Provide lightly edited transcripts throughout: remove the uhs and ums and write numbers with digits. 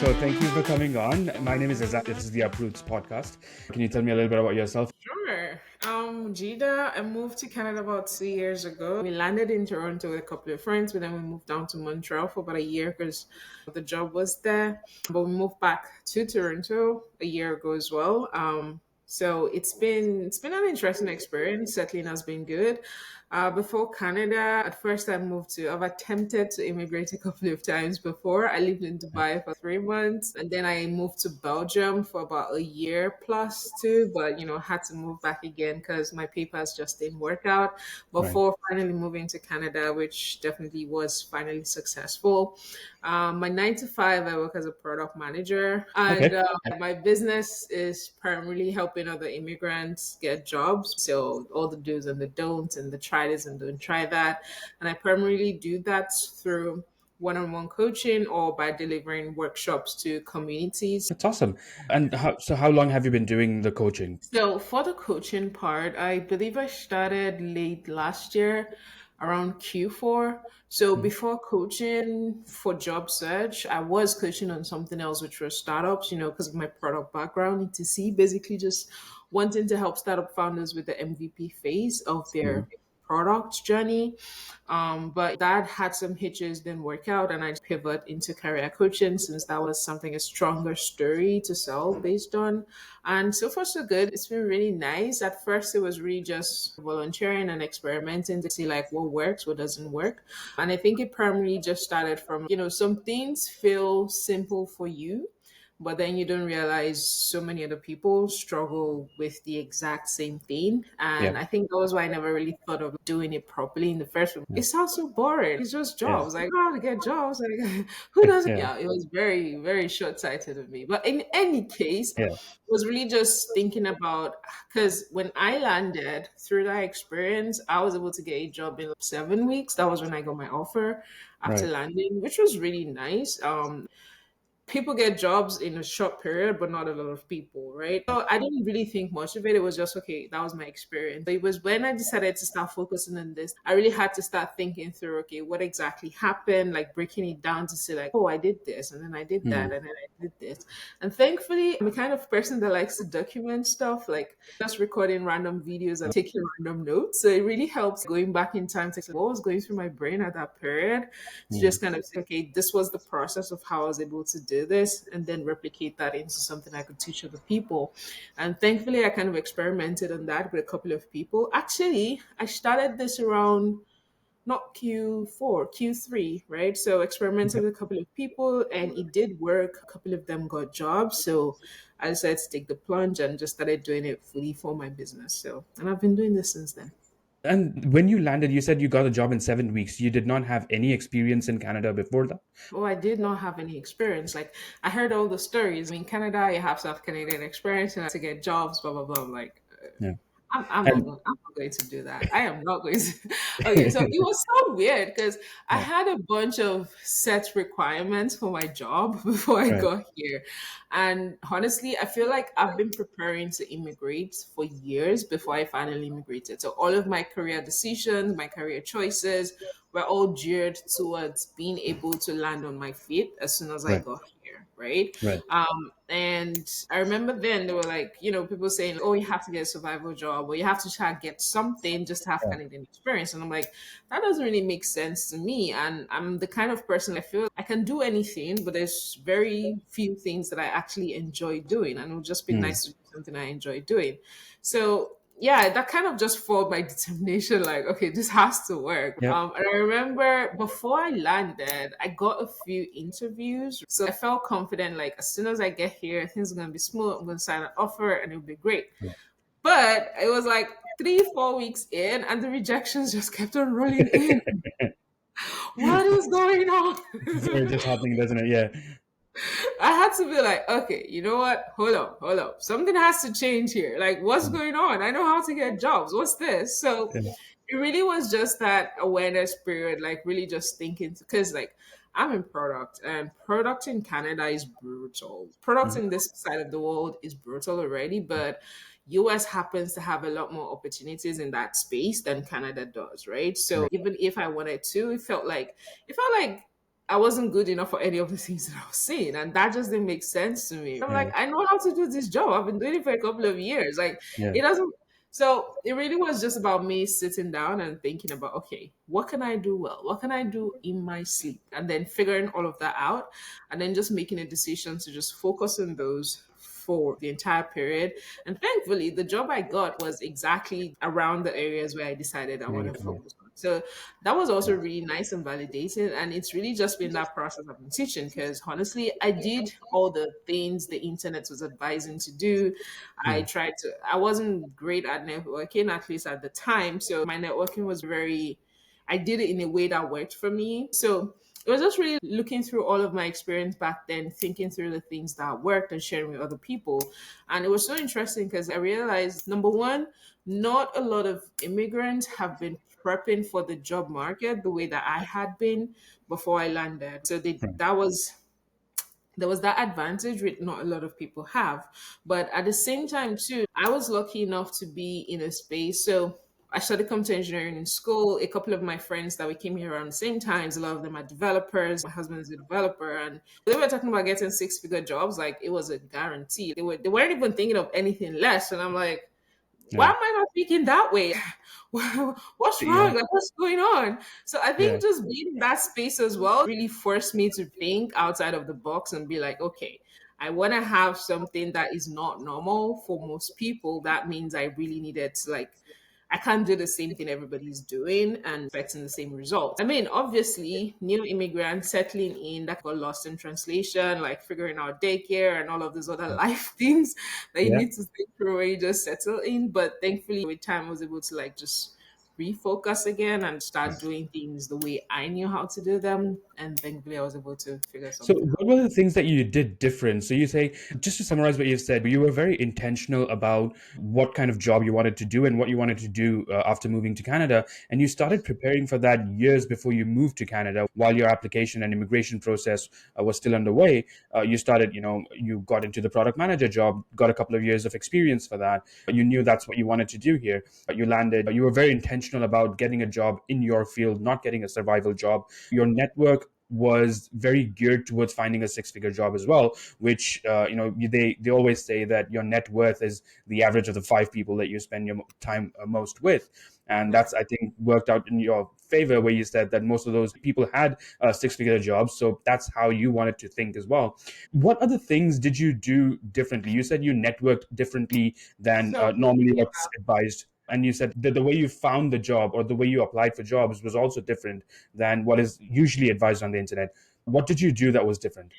So thank you for coming on. My name is Azad. This is the Uproots Podcast. Can you tell me a little bit about yourself? Sure. Mujidah, I moved to Canada about 2 years ago. We landed in Toronto with a couple of friends, but then we moved down to Montreal for about a year because the job was there. But we moved back to Toronto a year ago as well. So it's been an interesting experience. Settling has been good. Before Canada, at first I've attempted to immigrate a couple of times before. I lived in Dubai for 3 months and then I moved to Belgium for about a year plus too, but had to move back again because my papers just didn't work out Right. before finally moving to Canada, which definitely was finally successful. My 9 to 5, I work as a product manager, and Okay. my business is primarily helping other immigrants get jobs. So all the do's and the don'ts, and the try this and don't try that, and I primarily do that through one-on-one coaching or by delivering workshops to communities. That's awesome. And how long have you been doing the coaching? So for the coaching part, I believe I started late last year, around Q4. So Mhm. before coaching for job search, I was coaching on something else, which was startups, because of my product background, ETC, basically just wanting to help startup founders with the MVP phase of their Mhm. product journey. But that had some hitches, didn't work out, and I pivot into career coaching since that was something a stronger story to sell based on. And so far, so good. It's been really nice. At first, it was really just volunteering and experimenting to see like what works, what doesn't work. And I think it primarily just started from, some things feel simple for you, but then you don't realize so many other people struggle with the exact same thing. Yeah. And I think that was why I never really thought of doing it properly in the first place. Yeah. It sounds so boring. It's just Yeah. jobs. Like, how to get jobs? Like, who doesn't? Yeah. Yeah, it was very, very short sighted of me. But in any case, Yeah. was really just thinking about because when I landed through that experience, I was able to get a job in 7 weeks. That was when I got my offer after Right. landing, which was really nice. People get jobs in a short period, but not a lot of people, right? So I didn't really think much of it. It was just okay, that was my experience. But it was when I decided to start focusing on this, I really had to start thinking through, okay, what exactly happened, like breaking it down to say, like, oh, I did this, and then I did that, Mhm. and then I did this. And thankfully, I'm the kind of person that likes to document stuff, like just recording random videos and taking random notes. So it really helps going back in time to say what was going through my brain at that period to Mhm. just kind of say, okay, this was the process of how I was able to do this, and then replicate that into something I could teach other people. And thankfully, I kind of experimented on that with a couple of people. Actually, I started this around not Q4, Q3, right? So experimented with a couple of people and it did work. A couple of them got jobs. So I decided to take the plunge and just started doing it fully for my business. So, and I've been doing this since then. And when you landed, you said you got a job in 7 weeks. You did not have any experience in Canada before that? Oh, I did not have any experience. Like I heard all the stories. I mean, Canada, you have to have Canadian experience and to get jobs. Blah blah blah. I'm like, Yeah. I'm And not going to do that. I am not going to. Okay, so it was so weird because I yeah. had a bunch of set requirements for my job before I Right. got here. And honestly, I feel like I've been preparing to immigrate for years before I finally immigrated. So all of my career decisions, my career choices were all geared towards being able to land on my feet as soon as I Right. got here, right? Right. And I remember then they were like, people saying, "Oh, you have to get a survival job, or you have to try to get something just to have Yeah. Canadian experience." And I'm like, that doesn't really make sense to me. And I'm the kind of person I feel I can do anything, but there's very few things that I actually enjoy doing, and it would just be Mm. nice to do something I enjoy doing. So yeah, that kind of just formed my determination. Like, okay, this has to work. Yep. And I remember before I landed, I got a few interviews, so I felt confident. Like, as soon as I get here, things are gonna be smooth. I'm gonna sign an offer, and it'll be great. Yeah. But it was like 3, 4 weeks in, and the rejections just kept on rolling in. What is going on? It's just happening, doesn't it? Yeah. I had to be like, okay, you know what? Hold up. Something has to change here. Like, what's Mm. going on? I know how to get jobs. What's this? So Yeah. it really was just that awareness period, like really just thinking, because like I'm in product and product in Canada is brutal. Product Mhm. in this side of the world is brutal already, but US happens to have a lot more opportunities in that space than Canada does, right? So Right. even if I wanted to, it felt like I wasn't good enough for any of the things that I was seeing. And that just didn't make sense to me. I'm Yeah. like, I know how to do this job. I've been doing it for a couple of years. Like, Yeah. it doesn't. So it really was just about me sitting down and thinking about, okay, what can I do well? What can I do in my sleep? And then figuring all of that out and then just making a decision to just focus on those for the entire period. And thankfully, the job I got was exactly around the areas where I decided I want Very to cool. focus on. So that was also really nice and validating. And it's really just been that process I've been teaching because honestly, I did all the things the internet was advising to do. Yeah. I wasn't great at networking, at least at the time. So my networking was I did it in a way that worked for me. So it was just really looking through all of my experience back then, thinking through the things that worked and sharing with other people. And it was so interesting because I realized number one, not a lot of immigrants have been prepping for the job market the way that I had been before I landed. So Right. that was there was that advantage which not a lot of people have. But at the same time, too, I was lucky enough to be in a space. So I studied computer engineering in school. A couple of my friends that we came here around the same times, a lot of them are developers. My husband is a developer, and they were talking about getting six-figure jobs. Like it was a guarantee. They weren't even thinking of anything less. And I'm like, why Yeah. am I not thinking that way? What's Yeah. wrong? Like, what's going on? So I Yeah. think just being in that space as well really forced me to think outside of the box and be like, okay, I want to have something that is not normal for most people. That means I really needed to like, I can't do the same thing everybody's doing and expecting the same results. I mean, obviously, new immigrants settling in that got lost in translation, like figuring out daycare and all of those other life things that you Yeah. need to think through when you just settle in. But thankfully, with time, I was able to like just refocus again and start doing things the way I knew how to do them. And thankfully, I was able to figure So, something what out. were the things that you did different? So, you say, just to summarize what you said, you were very intentional about what kind of job you wanted to do and what you wanted to do after moving to Canada. And you started preparing for that years before you moved to Canada while your application and immigration process was still underway. You started, you got into the product manager job, got a couple of years of experience for that. You knew that's what you wanted to do here. You landed, you were very intentional about getting a job in your field, not getting a survival job. Your network was very geared towards finding a six-figure job as well, which they always say that your net worth is the average of the five people that you spend your time most with, and Right. that's, I think, worked out in your favor, where you said that most of those people had six-figure jobs, so that's how you wanted to think as well. What other things did you do differently? You said you networked differently than So, normally yeah. what's advised, and you said that the way you found the job or the way you applied for jobs was also different than what is usually advised on the internet. What did you do that was different?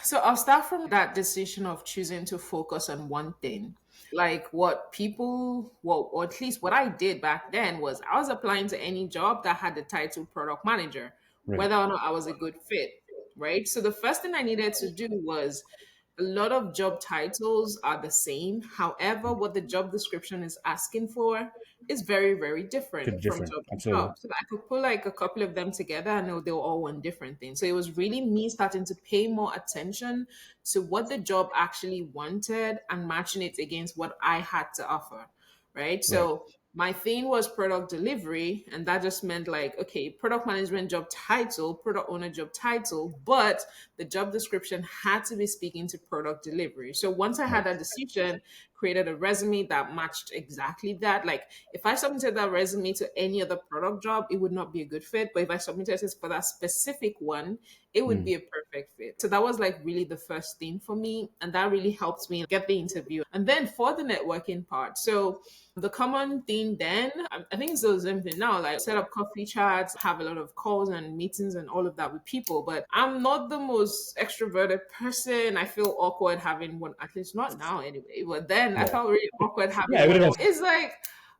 So I'll start from that decision of choosing to focus on one thing. Like what people, well, or at least what I did back then was I was applying to any job that had the title product manager, Right. whether or not I was a good fit, right? So the first thing I needed to do was a lot of job titles are the same. However, what the job description is asking for is very, very different Could from different. job to Absolutely. job. So I could put like a couple of them together and they were all one different thing. So it was really me starting to pay more attention to what the job actually wanted and matching it against what I had to offer. Right. Right. So my thing was product delivery, and that just meant like, okay, product management job title, product owner job title, but the job description had to be speaking to product delivery. So once I Right. had that decision, created a resume that matched exactly that. Like if I submitted that resume to any other product job, it would not be a good fit. But if I submitted it for that specific one, it would Mm. be a perfect fit. So that was like really the first thing for me. And that really helped me get the interview. And then for the networking part. So the common thing then, I think it's the same thing now, like set up coffee chats, have a lot of calls and meetings and all of that with people. But I'm not the most extroverted person. I feel awkward having one, at least not now anyway. But then I Yeah. felt really awkward Yeah. having one. Everyone else. It's like,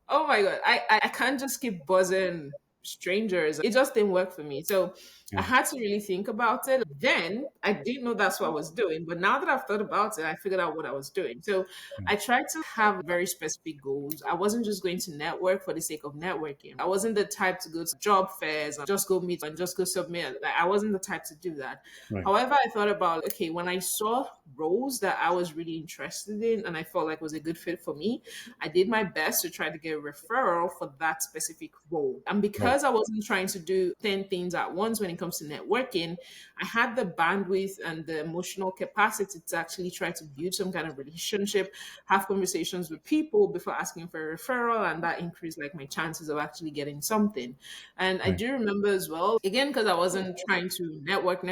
oh my God, I can't just keep buzzing strangers. It just didn't work for me. So I Yeah. had to really think about it. Then I didn't know that's what I was doing. But now that I've thought about it, I figured out what I was doing. So I tried to have very specific goals. I wasn't just going to network for the sake of networking. I wasn't the type to go to job fairs and just go meet and just go submit. Like, I wasn't the type to do that. Right. However, I thought about, okay, when I saw roles that I was really interested in and I felt like was a good fit for me, I did my best to try to get a referral for that specific role. And Right. because I wasn't trying to do 10 things at once when it it comes to networking, I had the bandwidth and the emotional capacity to actually try to build some kind of relationship, have conversations with people before asking for a referral, and that increased like my chances of actually getting something. And I Right. do remember as well, again, because I wasn't trying to network,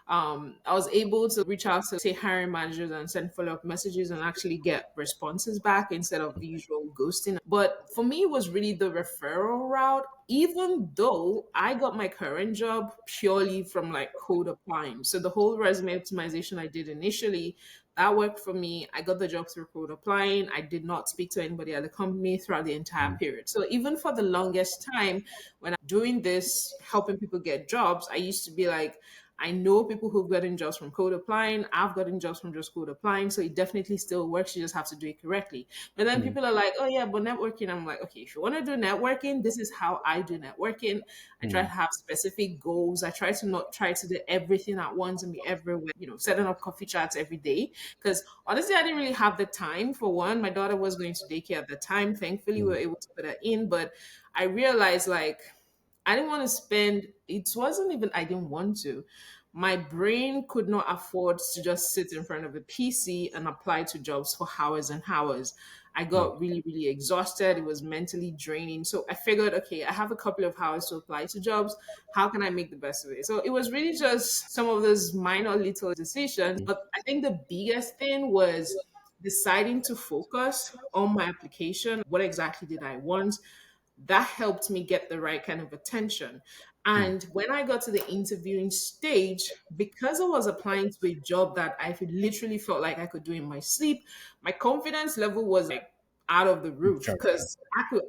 I was able to reach out to say hiring managers and send follow-up messages and actually get responses back instead of the usual ghosting. But for me, it was really the referral route, even though I got my current job purely from like code applying. So the whole resume optimization I did initially, that worked for me. I got the job through code applying. I did not speak to anybody at the company throughout the entire Mm. period. So even for the longest time, when I'm doing this, helping people get jobs, I used to be like, I know people who've gotten jobs from code applying. I've gotten jobs from just code applying. So it definitely still works. You just have to do it correctly. But then Mm. people are like, oh, yeah, but networking. I'm like, okay, if you want to do networking, this is how I do networking. I try to Mm. have specific goals. I try to not try to do everything at once and be everywhere, setting up coffee chats every day. Because honestly, I didn't really have the time for one. My daughter was going to daycare at the time. Thankfully, we were Mm. able to put her in. But I realized like, I didn't want to spend, it wasn't even, I didn't want to. My brain could not afford to just sit in front of a PC and apply to jobs for hours and hours. I Right. got really, really exhausted. It was mentally draining. So I figured, okay, I have a couple of hours to apply to jobs. How can I make the best of it? So it was really just some of those minor little decisions. Mm. But I think the biggest thing was deciding to focus on my application. What exactly did I want? That helped me get the right kind of attention. Mm. And when I got to the interviewing stage, because I was applying to a job that I literally felt like I could do in my sleep, my confidence level was like out of the roof Sure. because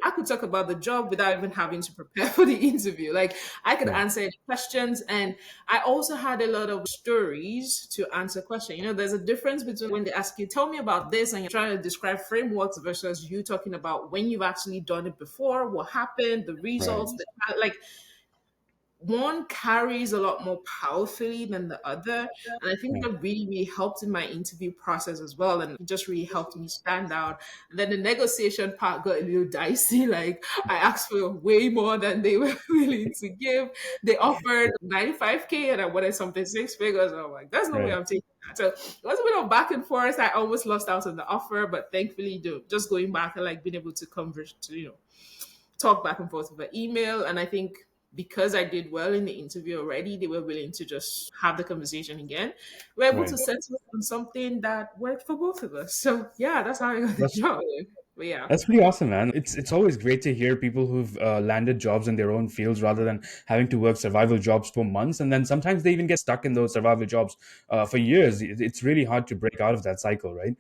I could talk about the job without even having to prepare for the interview. Like I could Right. answer any questions, and I also had a lot of stories to answer questions. There's a difference between when they ask you, tell me about this, and you're trying to describe frameworks versus you talking about when you've actually done it before, what happened, the Right. results, like one carries a lot more powerfully than the other. And I think Yeah. that really, really helped in my interview process as well. And it just really helped me stand out. And then the negotiation part got a little dicey. Like I asked for way more than they were willing to give. They offered 95K and I wanted something six figures. I'm like, there's no way Right. I'm taking that. So it was a bit of back and forth. I almost lost out on the offer, but thankfully, just going back and like being able to converse to, talk back and forth over email. And I think because I did well in the interview already, they were willing to just have the conversation again. We are able Right. to settle on something that worked for both of us. So yeah, that's how I got the That's job. But yeah. That's pretty awesome, man. It's always great to hear people who've landed jobs in their own fields rather than having to work survival jobs for months, and then sometimes they even get stuck in those survival jobs for years. It's really hard to break out of that cycle, right?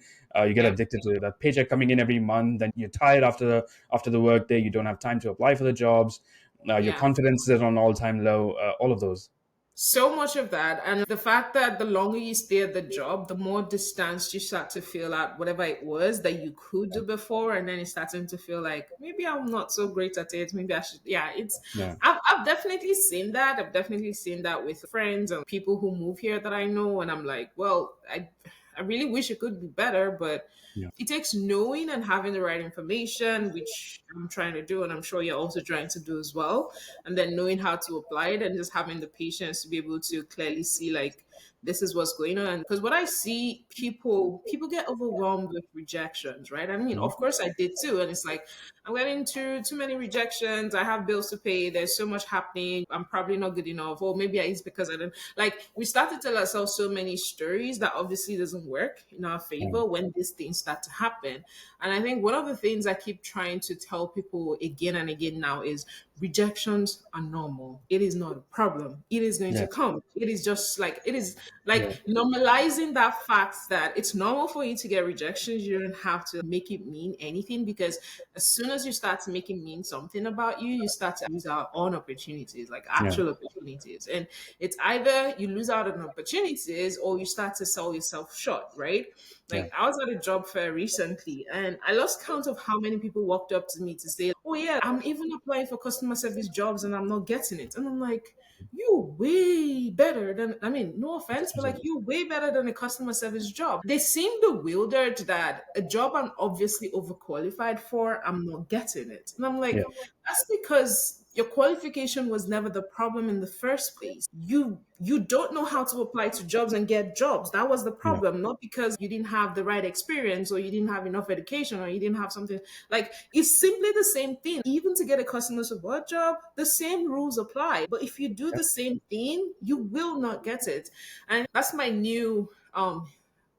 You get Yeah. addicted to that paycheck coming in every month, then you're tired after the work day. You don't have time to apply for the jobs. Your Yeah. confidence is on all time low. All of those. So much of that. And the fact that the longer you stay at the job, the more distanced you start to feel at whatever it was that you could do before. And then it's starting to feel like maybe I'm not so great at it. Maybe I should. Yeah, Yeah. I've definitely seen that. I've definitely seen that with friends and people who move here that I know. And I'm like, well, I really wish it could be better, but Yeah. it takes knowing and having the right information, which I'm trying to do, and I'm sure you're also trying to do as well. And then knowing how to apply it and just having the patience to be able to clearly see like this is what's going on. Because what I see, people get overwhelmed with rejections, right? I mean, Mhm. of course I did too. And it's like I'm getting too many rejections. I have bills to pay. There's so much happening. I'm probably not good enough. Or maybe it's because I didn't like we start to tell ourselves so many stories that obviously doesn't work in our Yeah. favor when these things start to happen. And I think one of the things I keep trying to tell people again and again now is rejections are normal. It is not a problem. It is going Yeah. to come. It is just like it is Yeah. like normalizing that fact that it's normal for you to get rejections. You don't have to make it mean anything because as soon as you start to make it mean something about you, you start to lose out on opportunities, like Yeah. actual opportunities. And it's either you lose out on opportunities or you start to sell yourself short, right? Yeah. Like I was at a job fair recently and I lost count of how many people walked up to me to say, oh yeah, I'm even applying for customer service jobs and I'm not getting it. And I'm like, you way better than, I mean, no offense, but like you way better than a customer service job. They seem bewildered that a job I'm obviously overqualified for, I'm not getting it. And I'm Yeah. like, that's because your qualification was never the problem in the first place. You don't know how to apply to jobs and get jobs. That was the Yeah. problem, not because you didn't have the right experience or you didn't have enough education or you didn't have something. Like, it's simply the same thing. Even to get a customer support job, the same rules apply. But if you do Yeah. the same thing, you will not get it. And that's my new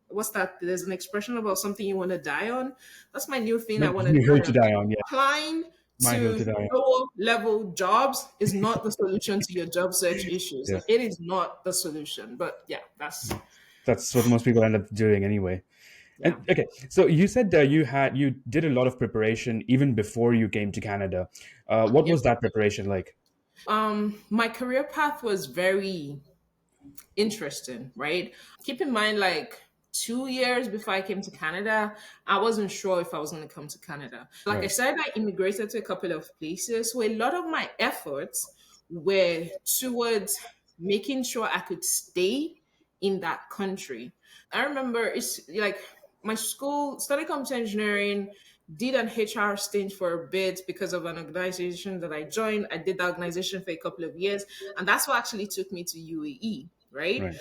what's that? There's an expression about something you want to die on. That's my new thing I want to You heard die to on. die on. Yeah. Applying My hill to to die on. lower level jobs is not the solution to your job search issues. Yeah. Like, it is not the solution. But yeah, that's That's what most people end up doing anyway. yeah. And okay, so you said you did a lot of preparation even before you came to Canada. What Yes. was that preparation like? My career path was very interesting, right? Keep in mind, like 2 years before I came to Canada, I wasn't sure if I was going to come to Canada. Like I Right. said, I immigrated to a couple of places. So a lot of my efforts were towards making sure I could stay in that country. I remember it's like my school studied computer engineering, did an HR stint for a bit because of an organization that I joined. I did that organization for a couple of years, and that's what actually took me to UAE, right? Right.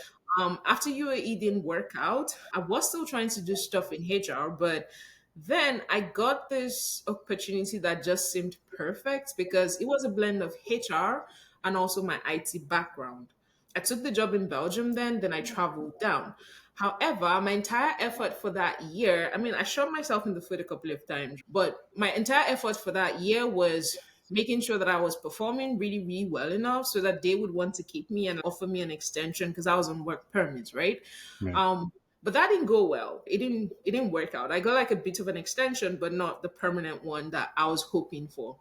After UAE didn't work out, I was still trying to do stuff in HR, but then I got this opportunity that just seemed perfect because it was a blend of HR and also my IT background. I took the job in Belgium then I traveled down. However, my entire effort for that year, I mean, I shot myself in the foot a couple of times, but my entire effort for that year was making sure that I was performing really, really well enough so that they would want to keep me and offer me an extension because I was on work permits, right? Right. Um, but that didn't go well. It didn't work out. I got like a bit of an extension, but not the permanent one that I was hoping for.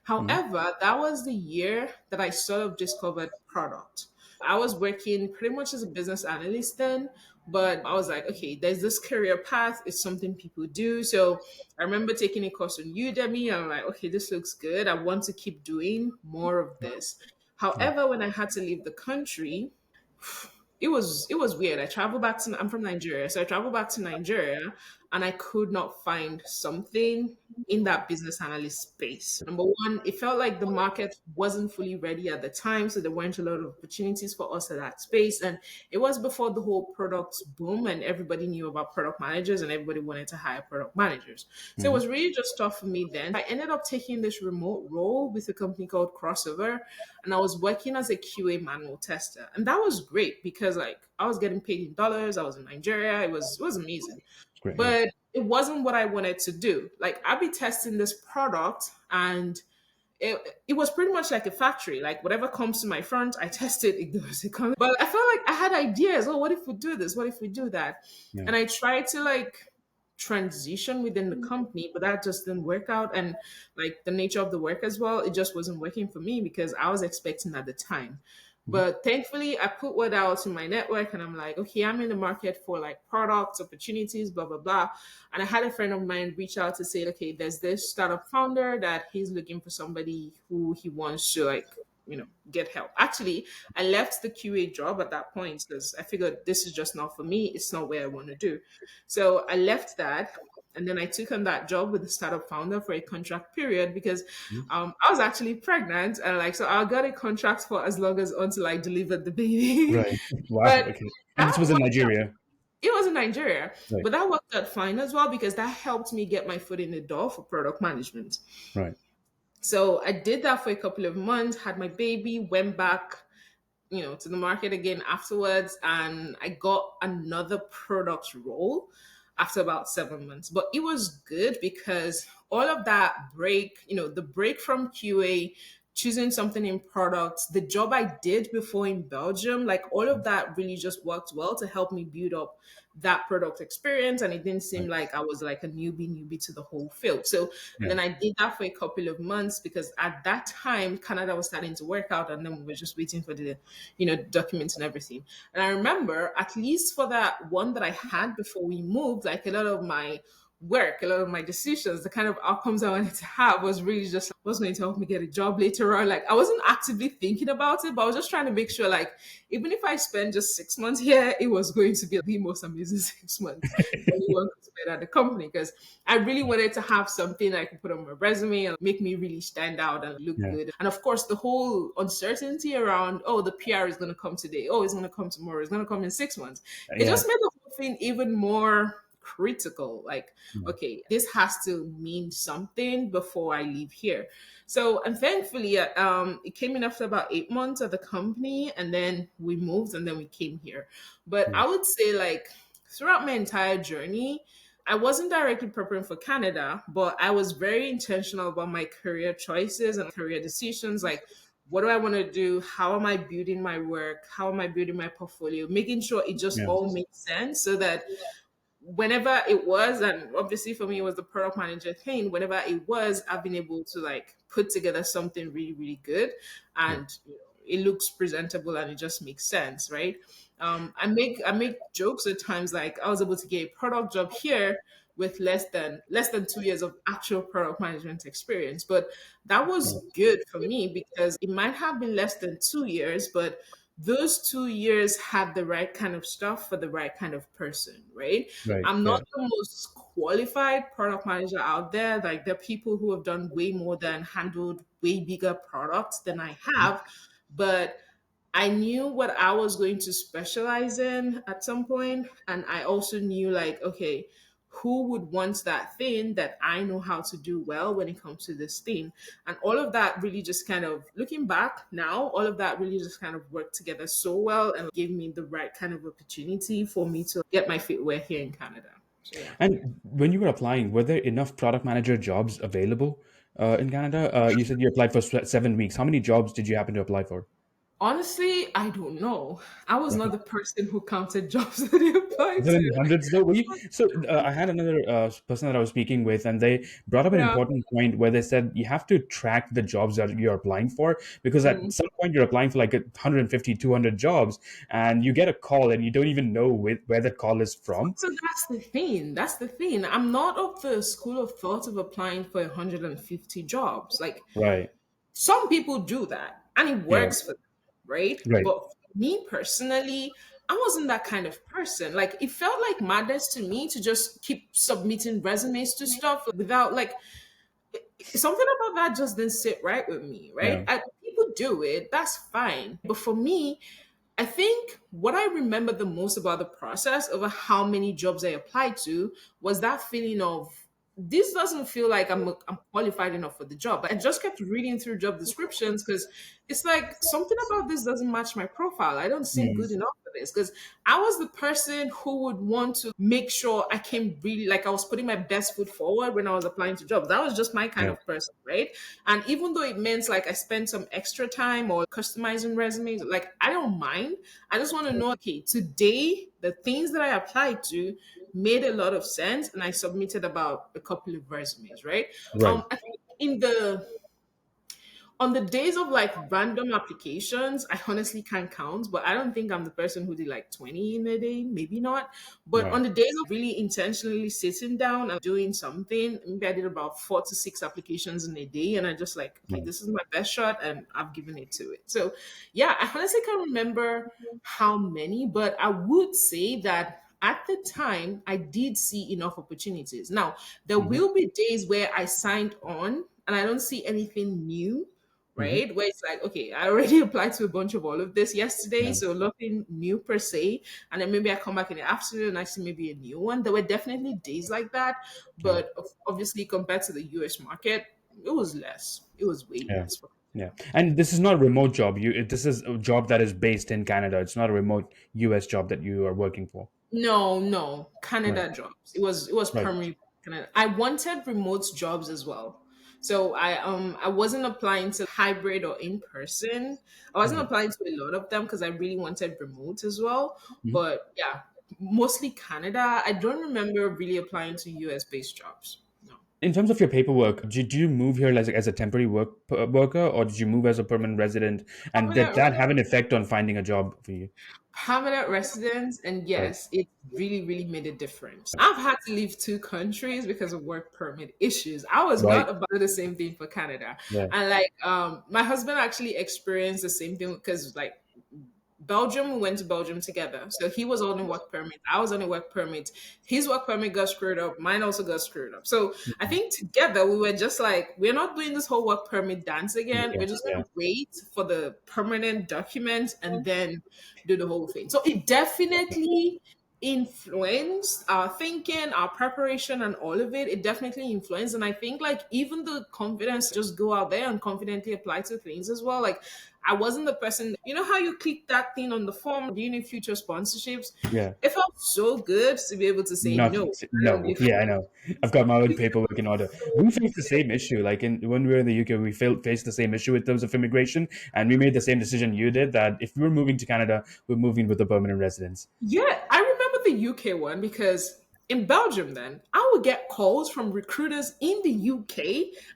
Mhm. However, that was the year that I sort of discovered product. I was working pretty much as a business analyst then, but I was like, okay, there's this career path. It's something people do. So I remember taking a course on Udemy. And I'm like, okay, this looks good. I want to keep doing more of this. Right. However, when I had to leave the country, it was weird. I'm from Nigeria, so I traveled back to Nigeria and I could not find something in that business analyst space. Number one, it felt like the market wasn't fully ready at the time, so there weren't a lot of opportunities for us at that space. And it was before the whole product boom and everybody knew about product managers and everybody wanted to hire product managers. So it Mhm. was really just tough for me then. I ended up taking this remote role with a company called Crossover, and I was working as a QA manual tester. And that was great because like I was getting paid in dollars, I was in Nigeria, it was amazing. It's great. Yeah. But it wasn't what I wanted to do. Like I'd be testing this product and it was pretty much like a factory. Like whatever comes to my front, I test it, it goes, it comes. But I felt like I had ideas. Oh, what if we do this? What if we do that? Yeah. And I tried to like transition within the company, but that just didn't work out. And like the nature of the work as well, it just wasn't working for me because I was expecting at the time. Mhm. But thankfully, I put word out to my network and I'm like, okay, I'm in the market for like products, opportunities, blah, blah, blah. And I had a friend of mine reach out to say, okay, there's this startup founder that he's looking for somebody who he wants to like, get help. Actually, I left the QA job at that point because I figured this is just not for me. It's not where I want to do. So I left that. And then I took on that job with the startup founder for a contract period because Mhm. I was actually pregnant and like so I got a contract for as long as until I delivered the baby. Right. Wow. But Okay. And that this was in worked out. Nigeria. It was in Nigeria, Right. but that worked out fine as well because that helped me get my foot in the door for product management. Right. So I did that for a couple of months, had my baby, went back, to the market again afterwards, and I got another product role after about 7 months. But it was good because all of that break, the break from QA, choosing something in products, the job I did before in Belgium, like all of that really just worked well to help me build up that product experience. And it didn't seem Right. like I was like a newbie to the whole field. So, and Yeah. then I did that for a couple of months because at that time, Canada was starting to work out and then we were just waiting for the, documents and everything. And I remember, at least for that one that I had before we moved, like a lot of my work, a lot of my decisions, the kind of outcomes I wanted to have was really just what's going to help me get a job later on. Like I wasn't actively thinking about it, but I was just trying to make sure like even if I spend just 6 months here, it was going to be the most amazing 6 months that anyone could spend at the company because I really wanted to have something I could put on my resume and make me really stand out and look Yeah. good. And of course, the whole uncertainty around, oh, the PR is going to come today, oh, it's going to come tomorrow, it's going to come in 6 months. It Yeah. just made the whole thing even more critical. Like, Yeah. okay, this has to mean something before I leave here. So, and thankfully, it came in after about 8 months at the company, and then we moved, and then we came here. But Yeah. I would say, like, throughout my entire journey, I wasn't directly preparing for Canada, but I was very intentional about my career choices and career decisions. Like, what do I want to do? How am I building my work? How am I building my portfolio? Making sure it just Yeah. all makes sense so that whenever it was, and obviously for me it was the product manager thing, whenever it was, I've been able to like put together something really, really good Yeah. and it looks presentable and it just makes sense, right? I make jokes at times like I was able to get a product job here with less than 2 years of actual product management experience. But that was good for me because it might have been less than 2 years, but those 2 years had the right kind of stuff for the right kind of person, right? Right. I'm Yeah. not the most qualified product manager out there. Like there are people who have done way more than handled way bigger products than I have, but I knew what I was going to specialize in at some point, and I also knew like, okay, who would want that thing that I know how to do well when it comes to this thing? And all of that really just kind of looking back now, all of that really just kind of worked together so well and gave me the right kind of opportunity for me to get my feet wet here in Canada. So yeah. And when you were applying, were there enough product manager jobs available in Canada? You said you applied for 7 weeks. How many jobs did you happen to apply for? Honestly, I don't know. I was not the person who counted jobs that he applied Is it in the to. hundreds though? Were you? So I had another person that I was speaking with, and they brought up an Yeah. important point where they said you have to track the jobs that you're applying for because at Mm. some point you're applying for like 150, 200 jobs, and you get a call and you don't even know where that call is from. So that's the thing. That's the thing. I'm not of the school of thought of applying for 150 jobs. Like Right. some people do that and it Yeah. works for them, right? Right. But for me personally, I wasn't that kind of person. Like it felt like madness to me to just keep submitting resumes to stuff without like something about that just didn't sit right with me, right? Yeah. People do it, that's fine. But for me, I think what I remember the most about the process over how many jobs I applied to was that feeling of this doesn't feel like I'm qualified enough for the job. I just kept reading through job descriptions because it's like something about this doesn't match my profile. I don't seem Mm. good enough for this because I was the person who would want to make sure I came really like I was putting my best foot forward when I was applying to jobs. That was just my kind Yeah. of person, right? And even though it meant like I spent some extra time or customizing resumes, like I don't mind. I just want to know, okay, today the things that I applied to made a lot of sense, and I submitted about a couple of resumes, right? Right. I think in the on the days of like random applications, I honestly can't count, but I don't think I'm the person who did like 20 in a day, maybe not. But on Right. the days of really intentionally sitting down and doing something, maybe I did about 4 to 6 applications in a day. And I just like, okay, Right. this is my best shot and I've given it to it. So yeah, I honestly can't remember how many, but I would say that at the time, I did see enough opportunities. Now, there Hmm. will be days where I signed on and I don't see anything new, Hmm. right? Where it's like, okay, I already applied to a bunch of all of this yesterday, Yeah. so nothing new per se. And then maybe I come back in the afternoon and I see maybe a new one. There were definitely days like that, Yeah. but obviously compared to the US market, it was less. It was way Yeah. less. Yeah. And this is not a remote job. This is a job that is based in Canada. It's not a remote US job that you are working for. No, no, Right. Canada jobs. It was Right. permanently Canada. I wanted remote jobs as well. So I wasn't applying to hybrid or in person. I wasn't Right. applying to a lot of them because I really wanted remote as well. Mhm. But yeah, mostly Canada. I don't remember really applying to US based jobs. No. In terms of your paperwork, did you move here as a temporary worker, or did you move as a permanent resident? And did Permanent that have an effect on finding a job for you? permanent residence, and Right. yes, it really, really made a difference. I've had to leave two countries because of work permit issues. I was Right. not about to do the same thing for Canada. Yeah. And like my husband actually experienced the same thing because like Belgium, we went to Belgium together. So he was on a work permit. I was on a work permit. His work permit got screwed up. Mine also got screwed up. So I think together we were just like, we're not doing this whole work permit dance again. Yeah. We're just Yeah. going to wait for the permanent document and then do the whole thing. So it definitely influenced our thinking, our preparation, and all of it. It definitely influenced. And I think like even the confidence just go out there and confidently apply to things as well. Like I wasn't the person, you know how you click that thing on the form, do you need future sponsorships? Yeah. It felt so good to be able to say Not no. I don't no. need Yeah, I know. I've got my own paperwork in order. We faced the same issue. Like when we were in the UK, we faced the same issue in terms of immigration, and we made the same decision you did. That if we were moving to Canada, we're moving with a permanent residence. Yeah, I remember the UK one because in Belgium, then I would get calls from recruiters in the UK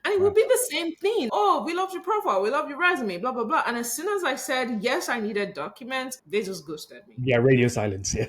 and it would Wow. be the same thing. Oh, we loved your profile, we love your resume, blah, blah, blah. And as soon as I said, yes, I needed documents, they just ghosted me. Yeah, radio silence. Yeah.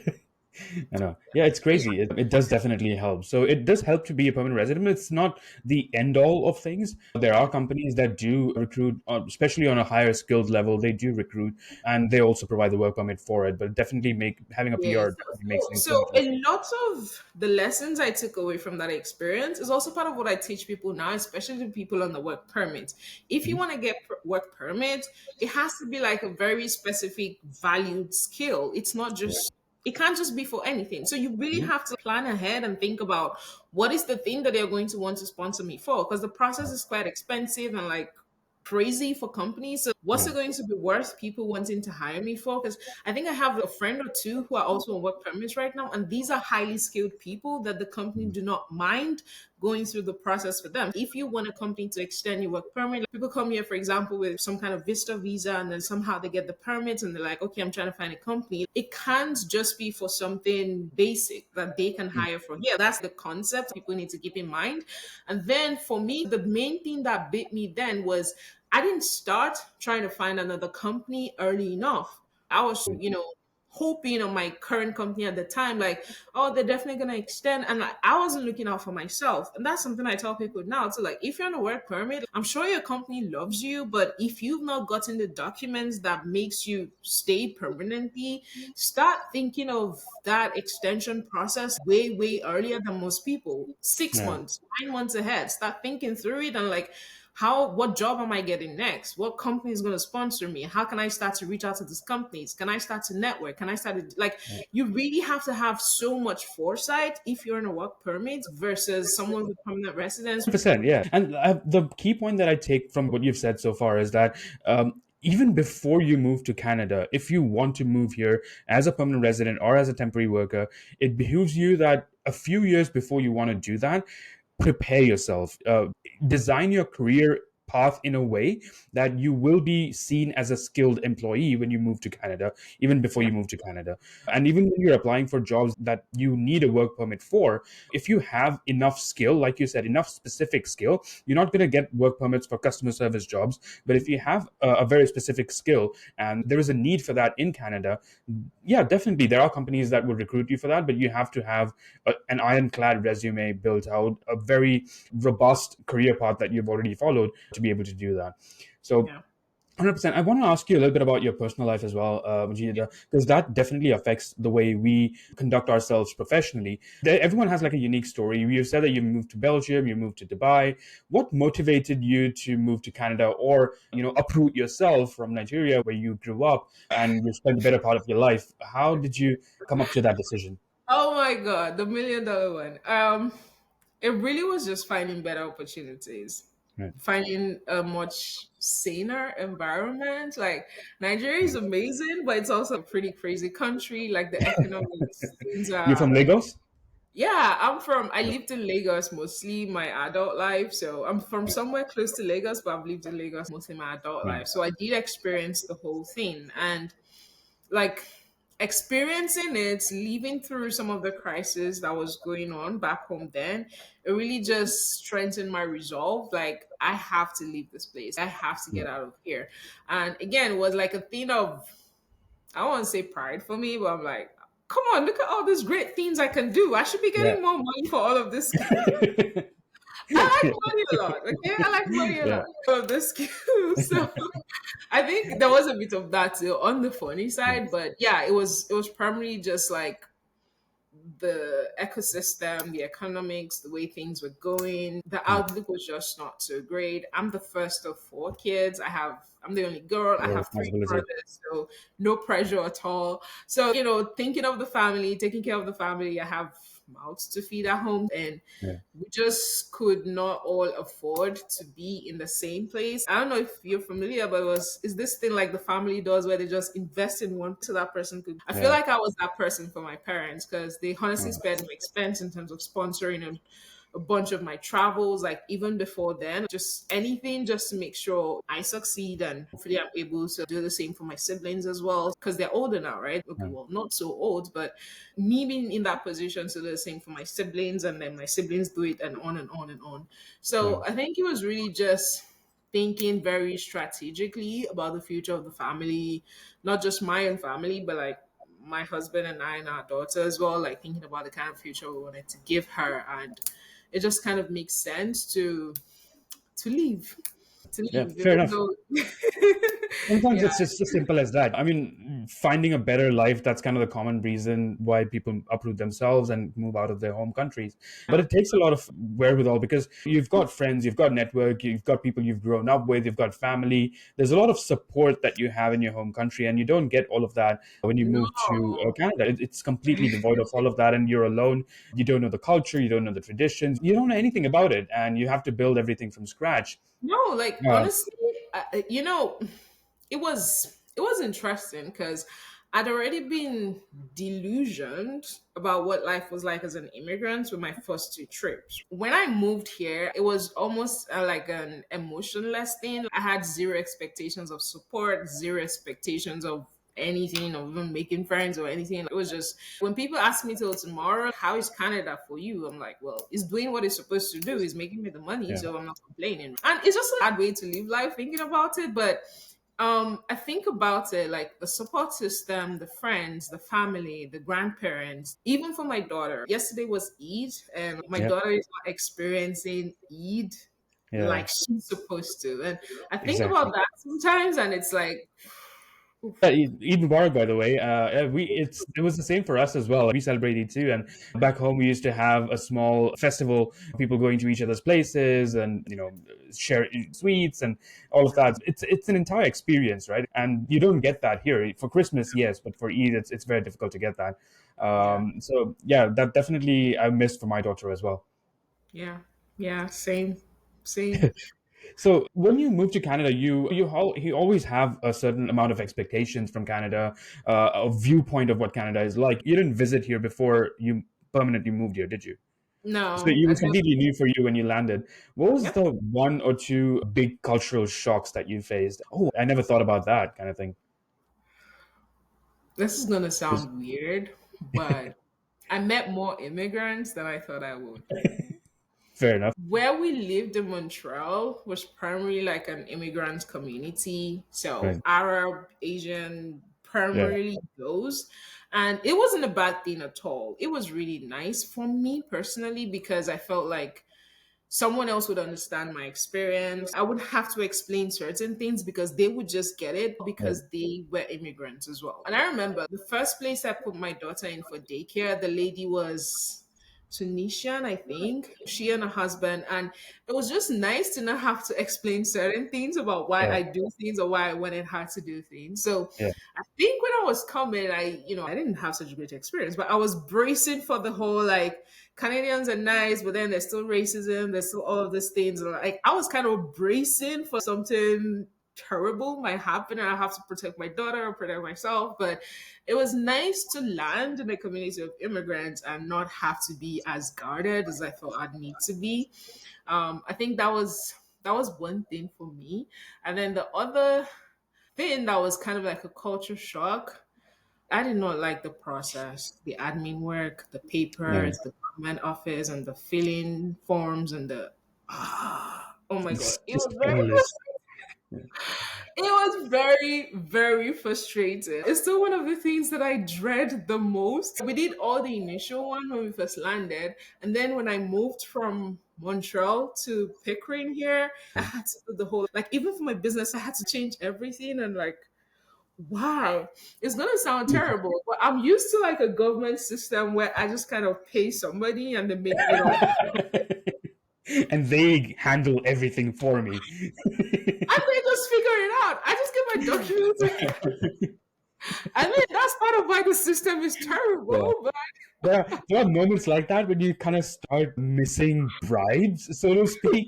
I know. Yeah, it's crazy. It does definitely help. So it does help to be a permanent resident. It's not the end all of things. There are companies that do recruit, especially on a higher skilled level. They do recruit, and they also provide the work permit for it. But definitely, make having a Yes. PR definitely makes things So simpler. a lot of the lessons I took away from that experience is also part of what I teach people now, especially the people on the work permit. If you Mhm. want to get work permit, it has to be like a very specific valued skill. It's not Yeah. just it can't just be for anything. So you really Mhm. have to plan ahead and think about what is the thing that they're going to want to sponsor me for because the process is quite expensive and like crazy for companies. So what's Yeah. it going to be worth people wanting to hire me for? Because I think I have a friend or two who are also on work permits right now, and these are highly skilled people that the company Mhm. do not mind going through the process for them. If you want a company to extend your work permit, like people come here, for example, with some kind of visa visa, and then somehow they get the permit and they're like, okay, I'm trying to find a company. It can't just be for something basic that they can hire for. Yeah, that's the concept people need to keep in mind. And then for me, the main thing that bit me then was I didn't start trying to find another company early enough. I was, hoping on my current company at the time, like, oh, they're definitely gonna extend. And like, I wasn't looking out for myself. And that's something I tell people now. So like if you're on a work permit, I'm sure your company loves you, but if you've not gotten the documents that makes you stay permanently, start thinking of that extension process way, way earlier than most people. Six Yeah. months, 9 months ahead. Start thinking through it and like what job am I getting next? What company is going to sponsor me? How can I start to reach out to these companies? Can I start to network? Can I start to like you really have to have so much foresight if you're in a work permit versus someone with permanent residence. 100%, yeah. And the key point that I take from what you've said so far is that even before you move to Canada, if you want to move here as a permanent resident or as a temporary worker, it behooves you that a few years before you want to do that, prepare yourself, design your career path in a way that you will be seen as a skilled employee when you move to Canada, even before Yeah. you move to Canada. And even when you're applying for jobs that you need a work permit for, if you have enough skill, like you said, enough specific skill, you're not going to get work permits for customer service jobs. But if you have a very specific skill and there is a need for that in Canada, yeah, definitely there are companies that will recruit you for that, but you have to have an ironclad resume built out, a very robust career path that you've already followed to be able to do that. So, Yeah. 100%. I want to ask you a little bit about your personal life as well, Mujidah, because that definitely affects the way we conduct ourselves professionally. Everyone has like a unique story. You said that you moved to Belgium, you moved to Dubai. What motivated you to move to Canada, or uproot yourself from Nigeria, where you grew up and you spent the better part of your life? How did you come up to that decision? Oh my god, the $1 million one. It really was just finding better opportunities, Right. finding a much saner environment. Like Nigeria is amazing, but it's also a pretty crazy country. Like the economics, things You're are. from Lagos? Yeah, I lived in Lagos mostly my adult life. So I'm from somewhere close to Lagos, but I've lived in Lagos mostly my adult Right. life. So I did experience the whole thing. And like experiencing it, living through some of the crisis that was going on back home then, it really just strengthened my resolve. Like, I have to leave this place. I have to Yeah. get out of here. And again, it was like a thing of, I don't want to say pride for me, but I'm like, come on, look at all these great things I can do. I should be Yeah. getting more money for all of this. I like money a lot. Okay, I like money a Yeah. lot. Of the skills. So I think there was a bit of that too on the funny side, but yeah, it was primarily just like the ecosystem, the economics, the way things were going. The Yeah. outlook was just not so great. I'm the first of four kids. I'm the only girl. A I lot of have three responsibility. brothers, so no pressure at all. So, thinking of the family, taking care of the family, I have mouths to feed at home, and Yeah. we just could not all afford to be in the same place. I don't know if you're familiar, but is this thing like the family does where they just invest in one so that person could. I feel Yeah. like I was that person for my parents because they honestly Yeah. spared my expense in terms of sponsoring a bunch of my travels, like even before then, just anything just to make sure I succeed and hopefully I'm able to do the same for my siblings as well because they're older now, right? Okay, Yeah. well, not so old, but me being in that position to do the same for my siblings and then my siblings do it and on and on and on. Yeah. So I think it was really just thinking very strategically about the future of the family, not just my own family, but like my husband and I and our daughter as well, like thinking about the kind of future we wanted to give her. And it just kind of makes sense to leave, to Yeah. leave, Fair even enough. though, Sometimes yeah, it's just as simple as that. I mean, finding a better life, that's kind of the common reason why people uproot themselves and move out of their home countries. But it takes a lot of wherewithal because you've got friends, you've got network, you've got people you've grown up with, you've got family. There's a lot of support that you have in your home country, and you don't get all of that when you move to no, Canada. It's completely devoid of all of that, and you're alone. You don't know the culture, you don't know the traditions, you don't know anything about it, and you have to build everything from scratch. no, like Uh, honestly, it was interesting because I'd already been delusioned about what life was like as an immigrant with my first two trips. When I moved here, it was almost like an emotionless thing. I had zero expectations of support, zero expectations of anything or even making friends or anything. It was just when people ask me till tomorrow, how is Canada for you? I'm like, well, it's doing what it's supposed to do. It's making me the money, yeah, so I'm not complaining. And it's just a bad way to live life thinking about it. But I think about it like the support system, the friends, the family, the grandparents, even for my daughter. Yesterday was Eid, and my yeah, daughter is not experiencing Eid yeah. like she's supposed to. And I think about Exactly. that sometimes, and it's like, Yeah, Eid Mubarak, by the way. It was the same for us as well. We celebrate Eid too, and back home we used to have a small festival. People going to each other's places, and share sweets and all of that. It's an entire experience, right? And you don't get that here for Christmas, yes, but for Eid, it's very difficult to get that. yeah. So yeah, that definitely I missed for my daughter as well. Yeah. Yeah. Same. Same. So when you move to Canada, you always have a certain amount of expectations from Canada, a viewpoint of what Canada is like. You didn't visit here before you permanently moved here, did you? So No, it I was just, completely new for you when you landed. What was yep. the one or two big cultural shocks that you faced? Oh, I never thought about that kind of thing. This is going to 'Cause- sound weird, but I met more immigrants than I thought I would. Fair enough. Where we lived in Montreal was primarily like an immigrant community. So Right. Arab, Asian, Yeah. primarily those. And it wasn't a bad thing at all. It was really nice for me personally because I felt like someone else would understand my experience. I would have to explain certain things because they would just get it Right. because they were immigrants as well. And I remember the first place I put my daughter in for daycare, the lady was Tunisian, I think. She and her husband. And it was just nice to not have to explain certain things about why Yeah. I do things or why I went and had to do things. So Yeah. I think when I was coming, I didn't have such a great experience, but I was bracing for the whole like Canadians are nice, but then there's still racism, there's still all of these things. Like I was kind of bracing for something terrible might happen and I have to protect my daughter or protect myself. But it was nice to land in a community of immigrants and not have to be as guarded as I thought I'd need to be. I think that was one thing for me. And then the other thing that was kind of like a culture shock I did not like the process, the admin work, the Yeah. papers, the government office, and the filling forms and the oh my god, It's just endless. Yeah. it was very, very frustrating. It's still one of the things that I dread the most. We did all the initial one when we first landed, and then when I moved from Montreal to Pickering here, I had to do the whole like even for my business, I had to change everything and like wow, it's gonna sound terrible, but I'm used to like a government system where I just kind of pay somebody and they make it all. And they handle everything for me. And they just figure it out. I just get my documents. I mean, that's part of why the system is Yeah. terrible, but There are moments like that when you kind of start missing bribes, so to speak.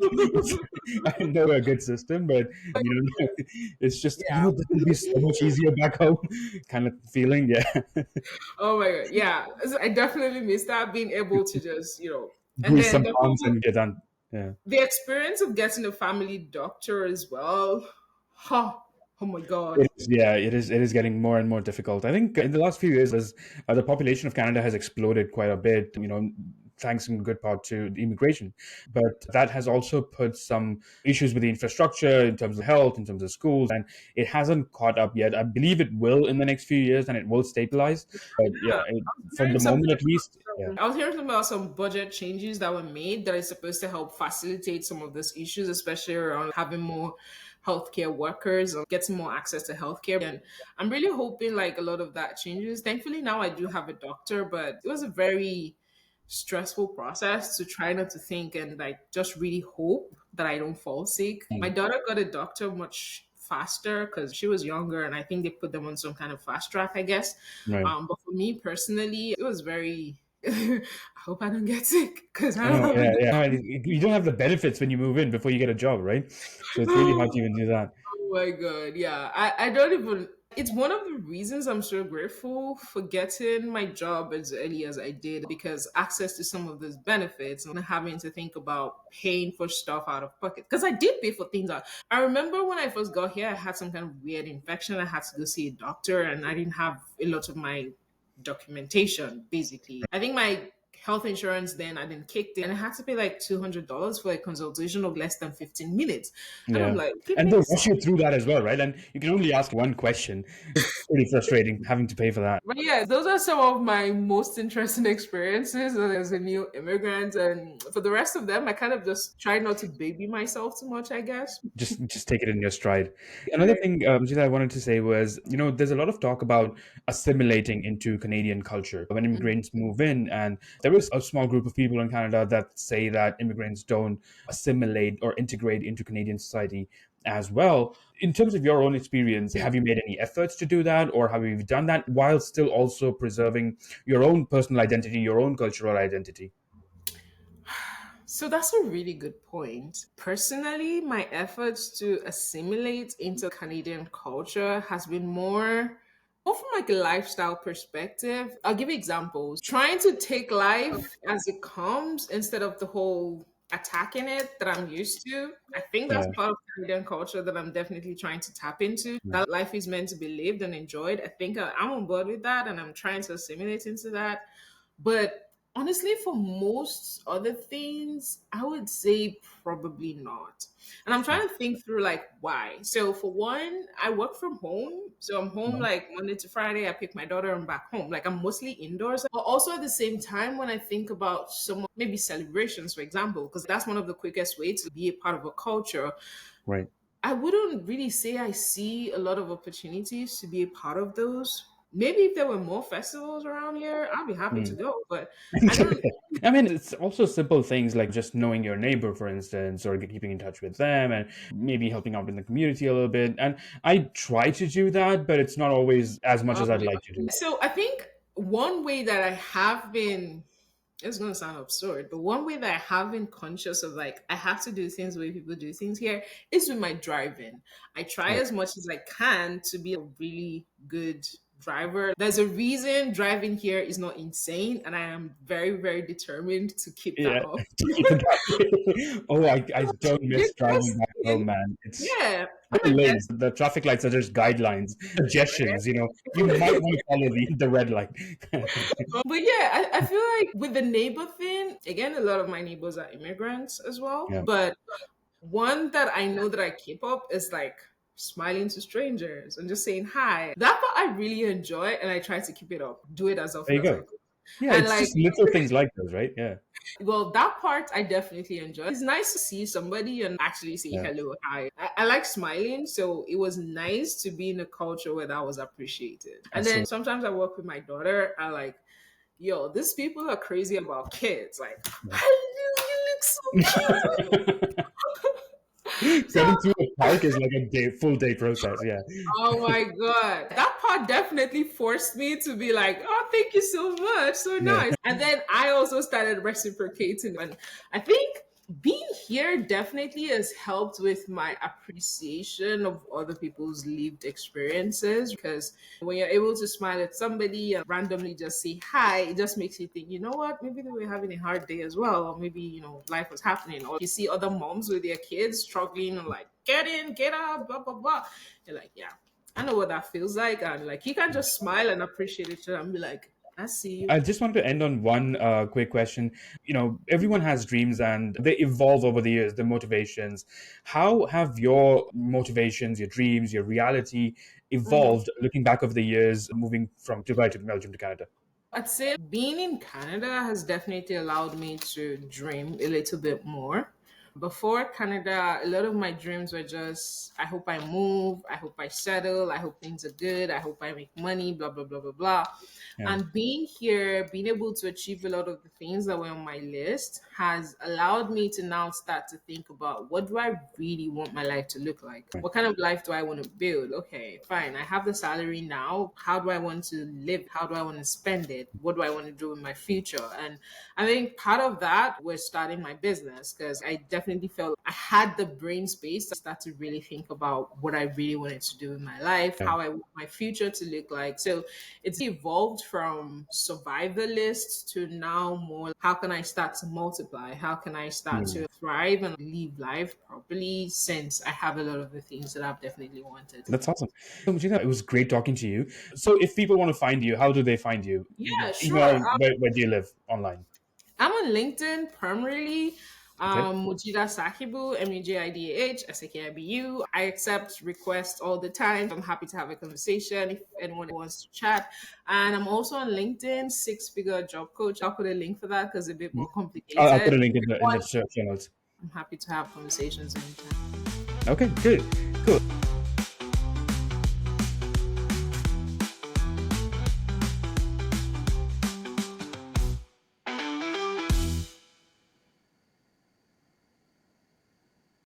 I know a good system, but it's just yeah. this would be so much easier back home, kind of feeling. Yeah, Oh my god, yeah. So I definitely miss that being able to just, and grease then some the palms whole and get done. Yeah. the experience of getting a family doctor as well. Huh. Oh my god. It is, yeah, it is getting more and more difficult. I think in the last few years, as the population of Canada has exploded quite a bit. Thanks in good part to the immigration, but that has also put some issues with the infrastructure in terms of health, in terms of schools, and it hasn't caught up yet. I believe it will in the next few years, and it will stabilize. But yeah, Yeah. for the Hearing some moment at least, yeah, I was hearing about some budget changes that were made that is supposed to help facilitate some of these issues, especially around having more healthcare workers or getting more access to healthcare. And I'm really hoping like a lot of that changes. Thankfully, now I do have a doctor, but it was a very stressful process to try not to think and like just really hope that I don't fall sick. My mm, daughter got a doctor much faster because she was younger and I think they put them on some kind of fast track, I guess. right. But for me personally, it was very I hope I don't get sick because I I don't know, have yeah, a yeah. No, you don't have the benefits when you move in before you get a job, right? So it's really hard to even do that. Oh my god, yeah. I don't even it's one of the reasons I'm so grateful for getting my job as early as I did because access to some of those benefits and having to think about paying for stuff out of pocket. Because I did pay for things out. I remember when I first got here, I had some kind of weird infection. I had to go see a doctor and I didn't have a lot of my documentation, basically. I think my health insurance then I didn't kick it and I had to pay like $200 for a consultation of less than 15 minutes. And I'm Yeah. like, And they'll 15 rush you through that as well, right? And you can only ask one question. It's pretty frustrating having to pay for that. But yeah, those are some of my most interesting experiences as a new immigrant. And for the rest of them, I kind of just try not to baby myself too much, I guess. Just take it in your stride. Another thing, Jita, I wanted to say was, there's a lot of talk about assimilating into Canadian culture when immigrants move in, and there is a small group of people in Canada that say that immigrants don't assimilate or integrate into Canadian society as well. In terms of your own experience, have you made any efforts to do that, or have you done that while still also preserving your own personal identity, your own cultural identity? So that's a really good point. Personally, my efforts to assimilate into Canadian culture has been more from like a lifestyle perspective. I'll give you examples. Trying to take life as it comes instead of the whole attacking it that I'm used to. I think that's Yeah. part of Canadian culture that I'm definitely trying to tap into. That life is meant to be lived and enjoyed. I think I'm on board with that and I'm trying to assimilate into that. But honestly, for most other things, I would say probably not. And I'm trying to think through like why. So for one, I work from home. So I'm home like Monday to Friday. I pick my daughter and back home. Like I'm mostly indoors. But also at the same time, when I think about some maybe celebrations, for example, because that's one of the quickest ways to be a part of a culture. Right. I wouldn't really say I see a lot of opportunities to be a part of those. Maybe if there were more festivals around here, I'd be happy to go. But I don't. I mean, it's also simple things like just knowing your neighbor, for instance, or keeping in touch with them and maybe helping out in the community a little bit. And I try to do that, but it's not always as much Oh as I'd my like to do. God. So I think one way that I have been. It's gonna sound absurd, but one way that I have been conscious of like I have to do things the way people do things here is with my driving. I try Right. as much as I can to be a really good driver. There's a reason driving here is not insane, and I am very, very determined to keep that Yeah, up. to keep it that way. Oh, I don't miss driving Because, back home, man. It's yeah, I'm no a lanes. guest. The traffic lights are just guidelines, suggestions. You might want to follow the red light. But yeah, I feel like with the neighbor thing, again, a lot of my neighbors are immigrants as well. Yeah, But one that I know that I keep up is like smiling to strangers and just saying hi. That part I really enjoy, and I try to keep it up, do it as there often you as I go. could. Yeah, And it's like, just little things like those, right? Yeah, well, that part I definitely enjoy. It's nice to see somebody and actually say yeah. hello, hi. I like smiling, so it was nice to be in a culture where that was appreciated. And then Absolutely. sometimes I work with my daughter, I like, yo, these people are crazy about kids. Like, Yeah. hello, you look so cute. So Getting through a park is like a full day process. Yeah, oh my God. That part definitely forced me to be like, oh, thank you so much. So yeah. nice. And then I also started reciprocating. And I think being here definitely has helped with my appreciation of other people's lived experiences. Because when you're able to smile at somebody and randomly just say hi, it just makes you think, you know what, maybe they were having a hard day as well. Or maybe, life was happening. Or you see other moms with their kids struggling and like, get in, get out, blah, blah, blah. You're like, yeah, I know what that feels like. And like, you can just smile and appreciate each other and be like, I see you. I just wanted to end on one quick question. Everyone has dreams and they evolve over the years, the motivations. How have your motivations, your dreams, your reality Mhm. evolved looking back over the years, moving from Dubai to Belgium to Canada? I'd say being in Canada has definitely allowed me to dream a little bit more. Before Canada, a lot of my dreams were just, I hope I move, I hope I settle, I hope things are good, I hope I make money, blah, blah, blah, blah, blah. Yeah. And being here, being able to achieve a lot of the things that were on my list has allowed me to now start to think about what do I really want my life to look like? What kind of life do I want to build? Okay, fine. I have the salary now. How do I want to live? How do I want to spend it? What do I want to do in my future? And I think part of that was starting my business because I definitely felt I had the brain space to start to really think about what I really wanted to do in my life, Yeah. how I want my future to look like. So it's evolved from survivalist to now more how can I start to multiply? How can I start Hmm. to thrive and live life properly since I have a lot of the things that I've definitely wanted? That's awesome. So, Mujidah, it was great talking to you. So, if people want to find you, how do they find you? Yeah, sure. Email, where do you live online? I'm on LinkedIn primarily. Okay. Mujidah Sakibu, Mujidah Sakibu. I accept requests all the time. I'm happy to have a conversation if anyone wants to chat. And I'm also on LinkedIn, six figure job coach. I'll put a link for that because it's a bit more I'll put complicated. a link in the show notes. I'm happy to have conversations anytime. Okay, good. Cool.